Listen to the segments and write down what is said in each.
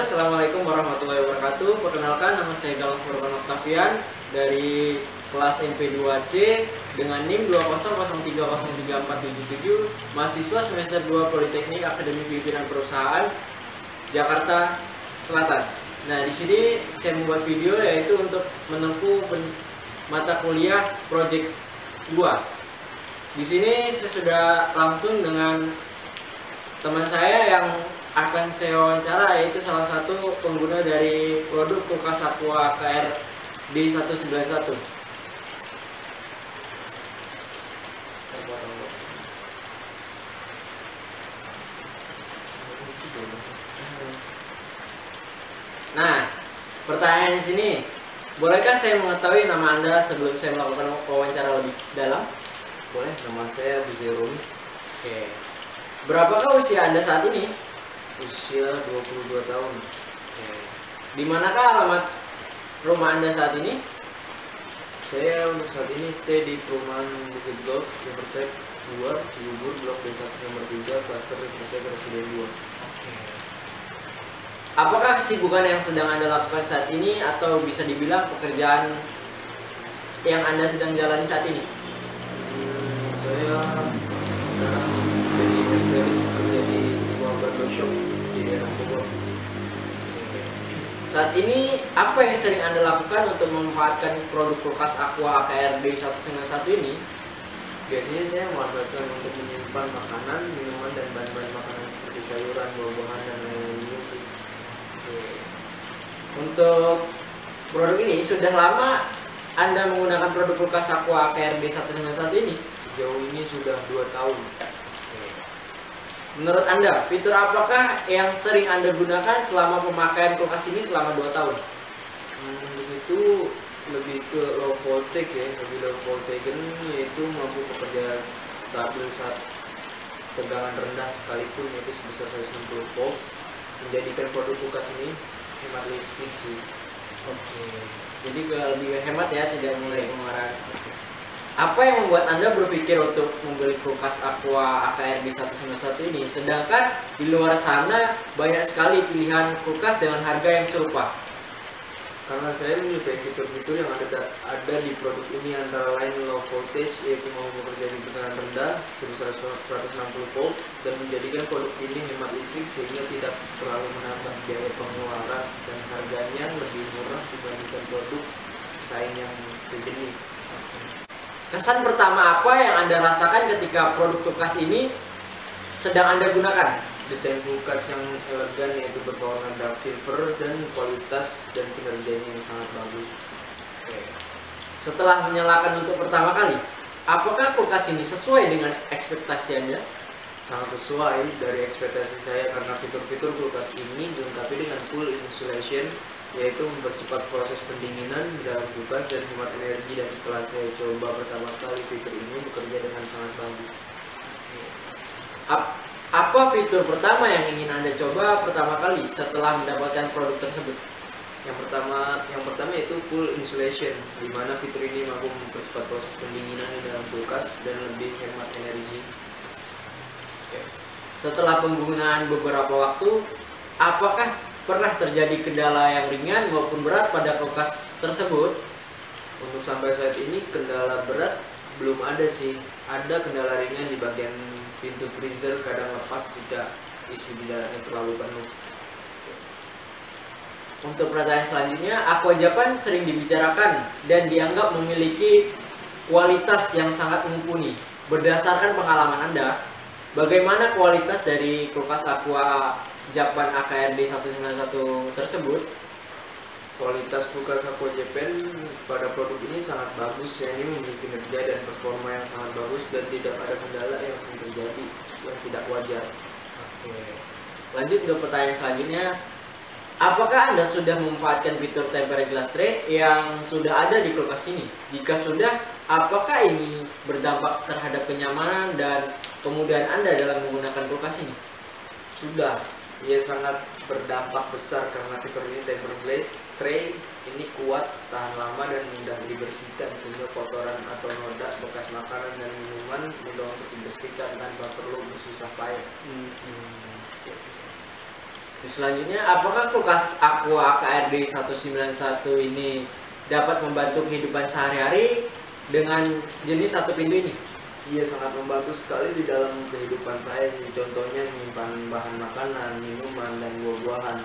Assalamualaikum warahmatullahi wabarakatuh. Perkenalkan, nama saya Galang Furman Octavian dari kelas MP2C dengan NIM 200303477, mahasiswa semester 2 Politeknik Akademi Pimpinan Perusahaan Jakarta Selatan. Nah, di sini saya membuat video yaitu untuk menempuh mata kuliah Project 2. Di sini saya sudah langsung dengan teman saya yang akan saya wawancara, yaitu salah satu pengguna dari produk kulkas Aqua KR D191. Nah, pertanyaan di sini, bolehkah saya mengetahui nama Anda sebelum saya melakukan wawancara lebih dalam? Boleh, nama saya Bizerun. Oke. Berapakah usia Anda saat ini? Usia 22 tahun. Oke. Di manakah alamat rumah Anda saat ini? Saya untuk saat ini stay di perumahan Bukit Golf, Riverside 2, Cibubur, Blok D1 nomor 3, Klaster Riverside Residen 2. Apakah kesibukan yang sedang Anda lakukan saat ini atau bisa dibilang pekerjaan yang Anda sedang jalani saat ini? Saya jadi hairstylist kerja di sebuah barbershop di daerah Bogor. Saat ini apa yang sering Anda lakukan untuk memanfaatkan produk kulkas Aqua KR D191 ini? Biasanya saya memanfaatkan untuk menyimpan makanan, minuman, dan bahan-bahan makanan seperti sayuran, buah-buahan, dan lain-lainnya sih. Untuk produk ini sudah lama Anda menggunakan produk kulkas Aqua KR D191 ini? Sejauh ini sudah 2 tahun. Menurut Anda, fitur apakah yang sering Anda gunakan selama pemakaian kulkas ini selama 2 tahun? Itu lebih ke low voltage ya, lebih low voltage yaitu mampu bekerja stabil saat tegangan rendah sekalipun, yaitu sebesar 160 volt, menjadikan produk kulkas ini hemat listrik sih. Oke. Jadi lebih hemat ya, tidak mengurangi pengeluaran. Apa yang membuat Anda berpikir untuk membeli kulkas Aqua AKR D191 ini? Sedangkan di luar sana banyak sekali pilihan kulkas dengan harga yang serupa. Karena saya menyukai fitur-fitur yang ada di produk ini, antara lain low voltage yaitu mau bekerja di tekanan rendah sebesar 160 volt, dan menjadikan produk ini hemat listrik sehingga tidak terlalu menambah biaya pengeluaran, dan harganya lebih murah dibandingkan produk saing yang sejenis. Kesan pertama apa yang Anda rasakan ketika produk kulkas ini sedang Anda gunakan? Desain kulkas yang elegan yaitu berwarna dark silver, dan kualitas dan kinerjanya yang sangat bagus. Setelah menyalakan untuk pertama kali, apakah kulkas ini sesuai dengan ekspektasi Anda? Sangat sesuai dari ekspektasi saya, karena fitur-fitur kulkas ini dilengkapi dengan full insulation, yaitu mempercepat proses pendinginan dalam kulkas dan hemat energi, dan setelah saya coba pertama kali, fitur ini bekerja dengan sangat bagus. Apa fitur pertama yang ingin Anda coba pertama kali setelah mendapatkan produk tersebut? Yang pertama itu full insulation, di mana fitur ini mampu mempercepat proses pendinginan di dalam kulkas dan lebih hemat energi. Setelah penggunaan beberapa waktu, apakah pernah terjadi kendala yang ringan maupun berat pada kulkas tersebut? Untuk sampai saat ini kendala berat belum ada sih. Ada kendala ringan di bagian pintu freezer, kadang lepas jika isi di dalamnya terlalu penuh. Untuk pertanyaan selanjutnya, Aqua Japan sering dibicarakan dan dianggap memiliki kualitas yang sangat mumpuni. Berdasarkan pengalaman Anda, bagaimana kualitas dari kulkas Aqua Japan AKR D191 tersebut? Kualitas kulkas Aqua Japan pada produk ini sangat bagus ya, ini memiliki kinerja dan performa yang sangat bagus, dan tidak ada kendala yang sering terjadi yang tidak wajar. Oke. Lanjut ke pertanyaan selanjutnya, apakah Anda sudah memanfaatkan fitur tempered glass tray yang sudah ada di kulkas ini? Jika sudah, apakah ini berdampak terhadap kenyamanan dan kemudahan Anda dalam menggunakan kulkas ini? Sudah, ia sangat berdampak besar karena fitur ini tempered glass tray ini kuat, tahan lama, dan mudah dibersihkan, sehingga kotoran atau noda bekas makanan dan minuman mudah untuk dibersihkan tanpa perlu bersusah payah. Terus selanjutnya, apakah kulkas Aqua KRD 191 ini dapat membantu kehidupan sehari-hari dengan jenis satu pintu ini? Iya, sangat membantu sekali di dalam kehidupan saya sih. Contohnya menyimpan bahan makanan, minuman, dan buah-buahan.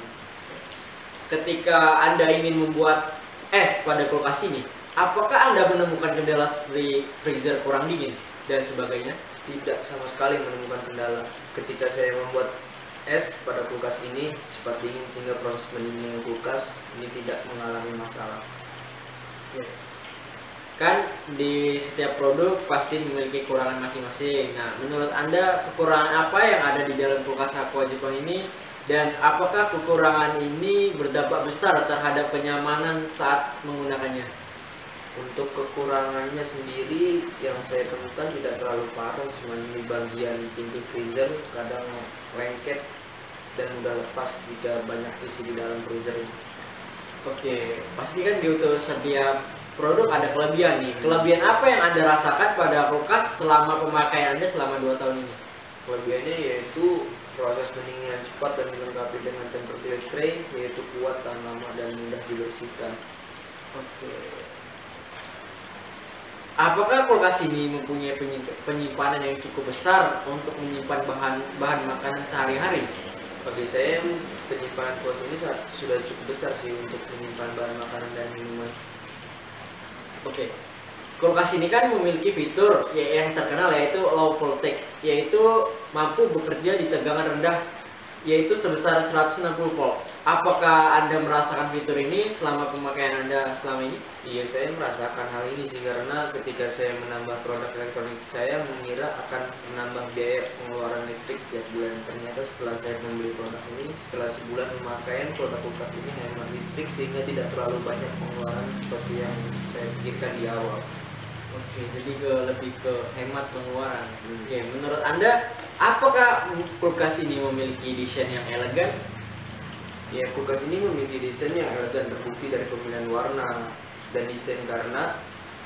Ketika Anda ingin membuat es pada kulkas ini, apakah Anda menemukan kendala seperti freezer kurang dingin dan sebagainya? Tidak sama sekali menemukan kendala. Ketika saya membuat es pada kulkas ini cepat dingin sehingga proses pendinginan kulkas ini tidak mengalami masalah. Kan di setiap produk pasti memiliki kekurangan masing-masing. Nah, menurut Anda kekurangan apa yang ada di dalam kulkas Aqua Jepang ini, dan apakah kekurangan ini berdampak besar terhadap kenyamanan saat menggunakannya? Untuk kekurangannya sendiri yang saya temukan tidak terlalu parah, cuma di bagian pintu freezer kadang lengket dan mudah lepas jika banyak isi di dalam freezer. Oke, pasti kan di untuk setiap produk ada kelebihan nih. Kelebihan apa yang Anda rasakan pada kulkas selama pemakaian Anda selama 2 tahun ini? Kelebihannya yaitu proses pendinginan cepat dan dilengkapi dengan temperature tray, yaitu kuat, tahan lama, dan mudah dibersihkan. Oke. Apakah kulkas ini mempunyai penyimpanan yang cukup besar untuk menyimpan bahan makanan sehari-hari? Bagi saya penyimpanan kulkas ini sudah cukup besar sih untuk menyimpan bahan makanan dan minuman. Oke. Kulkas ini kan memiliki fitur yang terkenal yaitu low voltage, yaitu mampu bekerja di tegangan rendah yaitu sebesar 160 volt. Apakah Anda merasakan fitur ini selama pemakaian Anda selama ini? Iya, saya merasakan hal ini sih, karena ketika saya menambah produk elektronik saya mengira akan menambah biaya pengeluaran listrik tiap bulan. Ternyata setelah saya membeli produk ini, setelah sebulan pemakaian, produk kulkas ini hemat listrik sehingga tidak terlalu banyak pengeluaran seperti yang saya pikirkan di awal. Oke, jadi lebih ke hemat pengeluaran. Oke, menurut Anda, apakah kulkas ini memiliki desain yang elegan? Ya, kulkas ini memiliki desain yang elegan, terbukti dari pemilihan warna dan desain, karena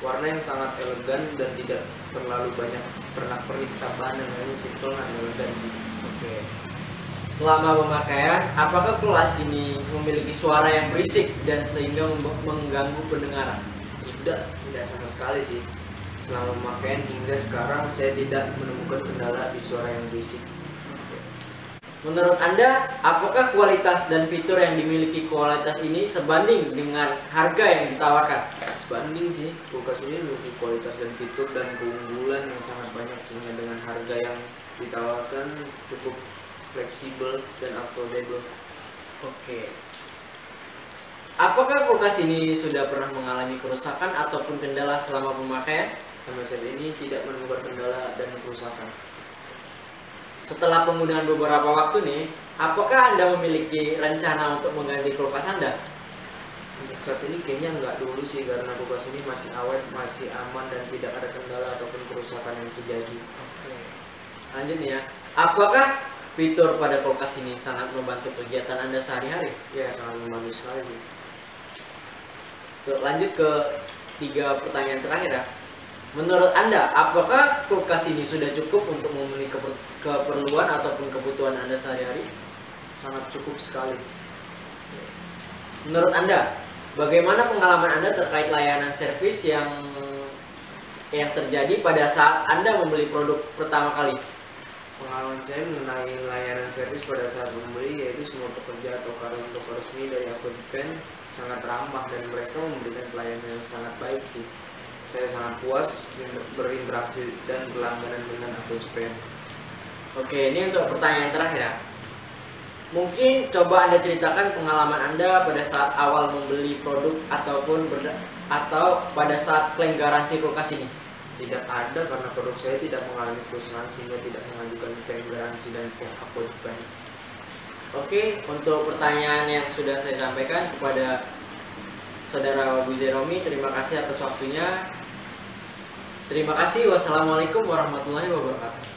warna yang sangat elegan dan tidak terlalu banyak pernak-pernik tambahan, yang lain simple dan elegan. Oke. Selama pemakaian, apakah kulkas ini memiliki suara yang berisik dan sehingga mengganggu pendengaran? Tidak sama sekali sih. Selama pemakaian hingga sekarang saya tidak menemukan kendala di suara yang berisik. Menurut Anda, apakah kualitas dan fitur yang dimiliki kualitas ini sebanding dengan harga yang ditawarkan? Sebanding sih, kulkas ini memiliki kualitas dan fitur dan keunggulan yang sangat banyak sehingga dengan harga yang ditawarkan cukup fleksibel dan affordable. Oke. Apakah kulkas ini sudah pernah mengalami kerusakan ataupun kendala selama pemakaian? Sampai saat ini tidak menemukan kendala dan kerusakan. Setelah penggunaan beberapa waktu nih, apakah Anda memiliki rencana untuk mengganti kulkas Anda? Untuk saat ini kayaknya nggak dulu sih, karena kulkas ini masih awet, masih aman, dan tidak ada kendala ataupun kerusakan yang terjadi. Oke. Lanjut nih ya, apakah fitur pada kulkas ini sangat membantu kegiatan Anda sehari-hari? Ya, sangat membantu sekali sih. Lanjut ke 3 pertanyaan terakhir ya. Menurut Anda, apakah kulkas ini sudah cukup untuk memenuhi keperluan ataupun kebutuhan Anda sehari-hari? Sangat cukup sekali. Menurut Anda, bagaimana pengalaman Anda terkait layanan servis yang terjadi pada saat Anda membeli produk pertama kali? Pengalaman saya mengenai layanan servis pada saat membeli yaitu semua pekerja atau karyawan toko resmi dari Aqua Japan sangat ramah dan mereka memberikan pelayanan yang sangat baik sih. Saya sangat puas berinteraksi dan berlangganan dengan Aqua Japan. Oke, ini untuk pertanyaan terakhir ya. Mungkin coba Anda ceritakan pengalaman Anda pada saat awal membeli produk atau pada saat klaim garansi kulkas ini. Tidak ada, karena produk saya tidak mengalami kerusakan sehingga tidak mengajukan klaim garansi dan pihak Aqua Japan. Oke, untuk pertanyaan yang sudah saya sampaikan kepada Saudara Buzeromi, terima kasih atas waktunya. Terima kasih. Wassalamualaikum warahmatullahi wabarakatuh.